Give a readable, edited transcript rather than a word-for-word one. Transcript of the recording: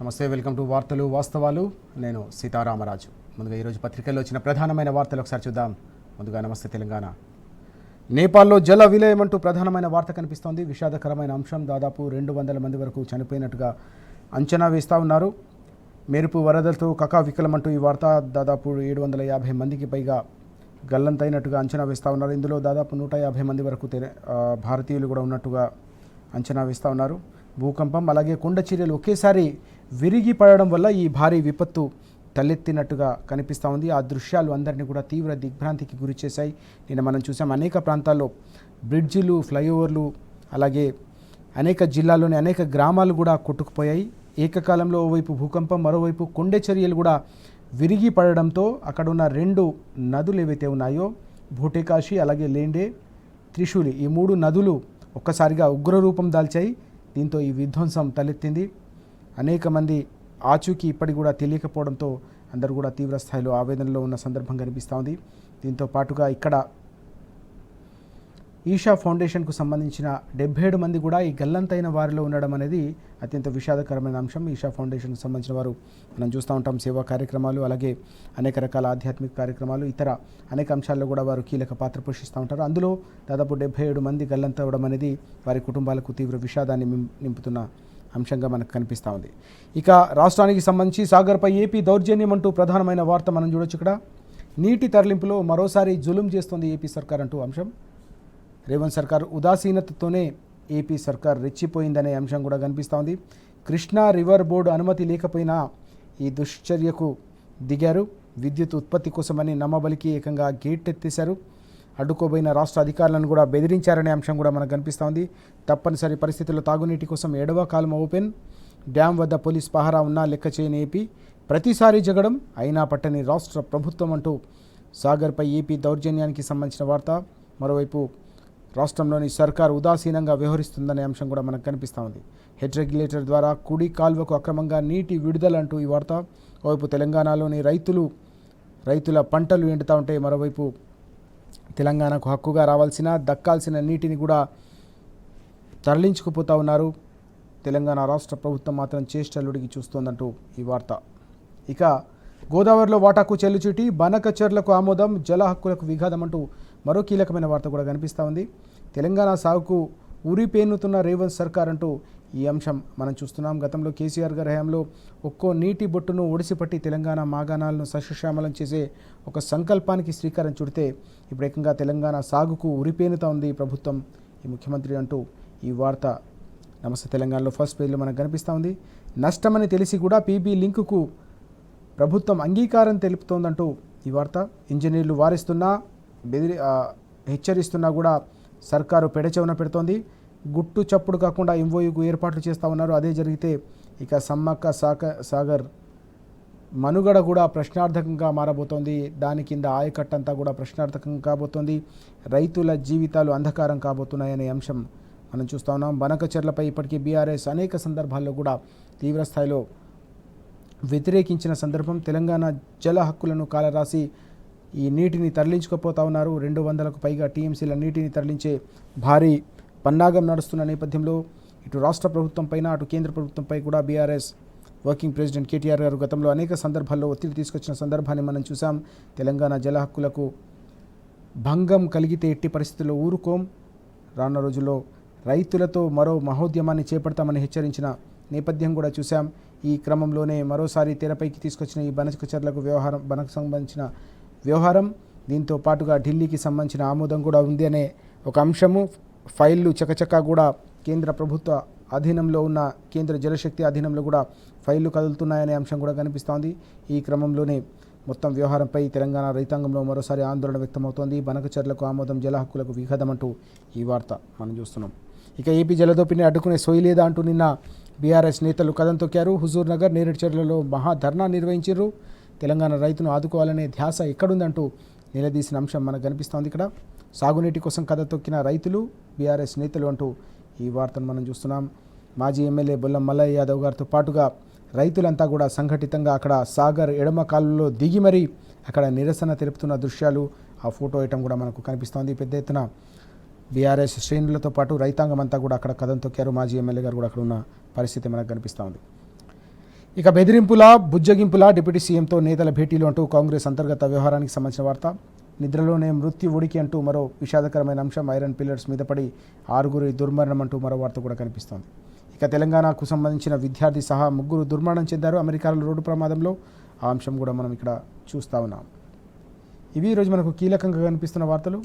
నమస్తే, welcome to వార్తలు వాస్తవాలు. నేను సీతారామరాజు. ముందుగా ఈరోజు పత్రికల్లో వచ్చిన ప్రధానమైన వార్తలు ఒకసారి చూద్దాం. ముందుగా నమస్తే తెలంగాణ. నేపాల్లో జల విలయం అంటూ ప్రధానమైన వార్త కనిపిస్తోంది. విషాదకరమైన అంశం. దాదాపు 200 మంది వరకు చనిపోయినట్టుగా అంచనా వేస్తూ ఉన్నారు. మెరుపు వరదలతో కకావికలమంటూ ఈ వార్త. దాదాపు 750 మందికి పైగా గల్లంతైనట్టుగా అంచనా వేస్తూ ఉన్నారు. ఇందులో దాదాపు 150 మంది వరకు భారతీయులు కూడా ఉన్నట్టుగా అంచనా వేస్తూ ఉన్నారు. భూకంపం అలాగే కొండ చర్యలు ఒకేసారి విరిగి పడడం వల్ల ఈ భారీ విపత్తు తలెత్తినట్టుగా కనిపిస్తూ ఉంది. ఆ దృశ్యాలు అందరినీ కూడా తీవ్ర దిగ్భ్రాంతికి గురి చేశాయి. నిన్న మనం చూసాం, అనేక ప్రాంతాల్లో బ్రిడ్జిలు, ఫ్లైఓవర్లు, అలాగే అనేక జిల్లాల్లోని అనేక గ్రామాలు కూడా కొట్టుకుపోయాయి. ఏకకాలంలో ఓవైపు భూకంపం, మరోవైపు కొండ చర్యలు కూడా విరిగి పడడంతో అక్కడ ఉన్న 2 నదులు ఏవైతే ఉన్నాయో, భూటేకాశి అలాగే లేండే, త్రిశూలి, ఈ 3 నదులు ఒక్కసారిగా ఉగ్రరూపం దాల్చాయి. దీంతో ఈ విధ్వంసం తలెత్తింది. అనేక మంది ఆచూకీ ఇప్పటికి కూడా తెలియకపోవడంతో అందరూ కూడా తీవ్ర స్థాయిలో ఆవేదనలో ఉన్న సందర్భం కనిపిస్తూ ఉంది. దీంతో పాటుగా ఇక్కడ ఈషా ఫౌండేషన్కు సంబంధించిన 77 మంది కూడా ఈ గల్లంతైన వారిలో ఉండడం అనేది అత్యంత విషాదకరమైన అంశం. ఈషా ఫౌండేషన్కు సంబంధించిన వారు మనం చూస్తూ ఉంటాం, సేవా కార్యక్రమాలు, అలాగే అనేక రకాల ఆధ్యాత్మిక కార్యక్రమాలు, ఇతర అనేక అంశాల్లో కూడా వారు కీలక పాత్ర పోషిస్తూ ఉంటారు. అందులో దాదాపు 77 మంది గల్లంతవడం అనేది వారి కుటుంబాలకు తీవ్ర విషాదాన్ని నింపుతున్న అంశంగా మనకు కనిపిస్తూ ఉంది. ఇక రాష్ట్రానికి సంబంధించి సాగర్పై ఏపీ దౌర్జన్యం అంటూ ప్రధానమైన వార్త మనం చూడొచ్చు. ఇక్కడ నీటి తరలింపులో మరోసారి జులుం చేస్తోంది ఏపీ సర్కార్ అంటూ అంశం. రేవంత్ సర్కార్ ఉదాసీనతతోనే ఏపీ సర్కార్ రెచ్చిపోయిందనే అంశం కూడా కనిపిస్తూ ఉంది. కృష్ణా రివర్ బోర్డు అనుమతి లేకపోయినా ఈ దుశ్చర్యకు దిగారు. విద్యుత్ ఉత్పత్తి కోసమని నమ్మబలికి ఏకంగా గేట్ ఎత్తేశారు. అడ్డుకోబోయిన రాష్ట్ర అధికారులను కూడా బెదిరించారనే అంశం కూడా మనకు కనిపిస్తూ ఉంది. తప్పనిసరి పరిస్థితుల్లో తాగునీటి కోసం ఎడవ కాలువ ఓపెన్, డ్యాం వద్ద పోలీస్ పహారా ఉన్నా లెక్క చేయని ఏపీ, ప్రతిసారి జగడం అయినా పట్టని రాష్ట్ర ప్రభుత్వం అంటూ సాగర్పై ఏపీ దౌర్జన్యానికి సంబంధించిన వార్త. మరోవైపు రాష్ట్రంలోని సర్కార్ ఉదాసీనంగా వ్యవహరిస్తుందనే అంశం కూడా మనకు కనిపిస్తూ ఉంది. హెడ్ రెగ్యులేటర్ ద్వారా కుడి కాల్వకు అక్రమంగా నీటి విడుదల అంటూ ఈ వార్త. ఒకవైపు తెలంగాణలోని రైతుల పంటలు ఎండుతూ ఉంటే, మరోవైపు తెలంగాణకు హక్కుగా రావాల్సిన దక్కాల్సిన నీటిని కూడా తరలించుకుపోతూ ఉన్నారు. తెలంగాణ రాష్ట్ర ప్రభుత్వం మాత్రం చేష్టలుడికి చూస్తోందంటూ ఈ వార్త. ఇక గోదావరిలో వాటాకు చెల్లుచీటి, బనకచెర్లకు ఆమోదం, జల హక్కులకు విఘాతం అంటూ మరో కీలకమైన వార్త కూడా కనిపిస్తూ ఉంది. తెలంగాణ సాగుకు ఊరిపేనుతున్న రేవంత్ సర్కార్ అంటూ ఈ అంశం మనం చూస్తున్నాం. గతంలో కేసీఆర్ గారి హయాంలో ఒక్కో నీటి బొట్టును ఒడిసిపట్టి తెలంగాణ మాగాణాలను సస్యశ్యామలం చేసే ఒక సంకల్పానికి శ్రీకారం చుడితే ఇప్పుడు ఏకంగా తెలంగాణ సాగుకు ఉరిపేనుతా ఉంది ప్రభుత్వం, ఈ ముఖ్యమంత్రి అంటూ ఈ వార్త నమస్తే తెలంగాణలో ఫస్ట్ పేజ్లో మనకు కనిపిస్తూ ఉంది. నష్టమని తెలిసి కూడా పీబీ లింకుకు ప్రభుత్వం అంగీకారం తెలుపుతోందంటూ ఈ వార్త. ఇంజనీర్లు వారిస్తున్నా హెచ్చరిస్తున్నా కూడా సర్కారు పెడచెవున పెడుతోంది. గుట్టు చప్పుడు కాకుండా ఎంఓయూకు ఏర్పాట్లు చేస్తూ ఉన్నారు. అదే జరిగితే ఇక సమ్మక్క సాగర్ మనుగడ కూడా ప్రశ్నార్థకంగా మారబోతోంది. దాని కింద ఆయకట్టంతా కూడా ప్రశ్నార్థకం కాబోతోంది. రైతుల జీవితాలు అంధకారం కాబోతున్నాయనే అంశం మనం చూస్తూ ఉన్నాం. బనకచెర్లపై ఇప్పటికీ బీఆర్ఎస్ అనేక సందర్భాల్లో కూడా తీవ్రస్థాయిలో వ్యతిరేకించిన సందర్భం. తెలంగాణ జల హక్కులను కాలరాసి ఈ నీటిని తరలించుకుపోతా ఉన్నారు. 200కు పైగా టీఎంసీల నీటిని తరలించే భారీ పన్నాగం నడుస్తున్న నేపథ్యంలో ఇటు రాష్ట్ర ప్రభుత్వం పైన, అటు కేంద్ర ప్రభుత్వంపై కూడా బీఆర్ఎస్ వర్కింగ్ ప్రెసిడెంట్ కేటీఆర్ గారు గతంలో అనేక సందర్భాల్లో ఒత్తిడి తీసుకొచ్చిన సందర్భాన్ని మనం చూసాం. తెలంగాణ జల హక్కులకు భంగం కలిగితే ఎట్టి పరిస్థితుల్లో ఊరుకోం, రానున్న రోజుల్లో రైతులతో మరో మహోద్యమాన్ని చేపడతామని హెచ్చరించిన నేపథ్యం కూడా చూసాం. ఈ క్రమంలోనే మరోసారి తెరపైకి తీసుకొచ్చిన ఈ బనకచెర్లకు బనకు సంబంధించిన వ్యవహారం, దీంతో పాటుగా ఢిల్లీకి సంబంధించిన ఆమోదం కూడా ఉంది అనే ఒక అంశము. ఫైళ్లు చకచకా కూడా కేంద్ర ప్రభుత్వ అధీనంలో ఉన్న కేంద్ర జలశక్తి అధీనంలో కూడా ఫైళ్లు కదులుతున్నాయనే అంశం కూడా కనిపిస్తోంది. ఈ క్రమంలోనే మొత్తం వ్యవహారంపై తెలంగాణ రైతాంగంలో మరోసారి ఆందోళన వ్యక్తమవుతోంది. బనకచెర్లకు ఆమోదం, జల హక్కులకు విఘాతం అంటూ ఈ వార్త మనం చూస్తున్నాం. ఇక ఏపీ జలదోపిని అడ్డుకునే సోయి లేదా అంటూ నిన్న బీఆర్ఎస్ నేతలు కదం తొక్కారు. హుజూర్ నగర్, నేరేడ్చర్లలో మహాధర్నా నిర్వహించారు. తెలంగాణ రైతును ఆదుకోవాలనే ధ్యాస ఎక్కడుందంటూ నిలదీసిన అంశం మనకు కనిపిస్తోంది. ఇక్కడ సాగునీటి కోసం కథ తొక్కిన రైతులు, బీఆర్ఎస్ నేతలు అంటూ ఈ వార్తను మనం చూస్తున్నాం. మాజీ ఎమ్మెల్యే బొల్లం మల్లయ్య యాదవ్ గారితో పాటుగా రైతులంతా కూడా సంఘటితంగా అక్కడ సాగర్ ఎడమ కాలువలో దిగి మరీ అక్కడ నిరసన తెలుపుతున్న దృశ్యాలు, ఆ ఫోటో వేయటం కూడా మనకు కనిపిస్తోంది. పెద్ద ఎత్తున బీఆర్ఎస్ శ్రేణులతో పాటు రైతాంగం అంతా కూడా అక్కడ కథం తొక్కారు. మాజీ ఎమ్మెల్యే గారు కూడా అక్కడ ఉన్న పరిస్థితి మనకు కనిపిస్తూ ఉంది. ఇక బెదిరింపుల బుజ్జగింపుల డిప్యూటీ సీఎంతో నేతల భేటీలు అంటూ కాంగ్రెస్ అంతర్గత వ్యవహారానికి సంబంధించిన వార్త. నిద్రలోనే మృత్యు ఉడికి అంటూ మరో విషాదకరమైన అంశం. ఐరన్ పిల్లర్స్ మీద పడి 6 దుర్మరణం అంటూ మరో వార్త కూడా కనిపిస్తోంది. ఇక తెలంగాణకు సంబంధించిన విద్యార్థి సహా 3 దుర్మరణం చెందారు అమెరికాలో రోడ్డు ప్రమాదంలో. ఆ అంశం కూడా మనం ఇక్కడ చూస్తూ ఉన్నాం. ఇవి ఈరోజు మనకు కీలకంగా కనిపిస్తున్న వార్తలు.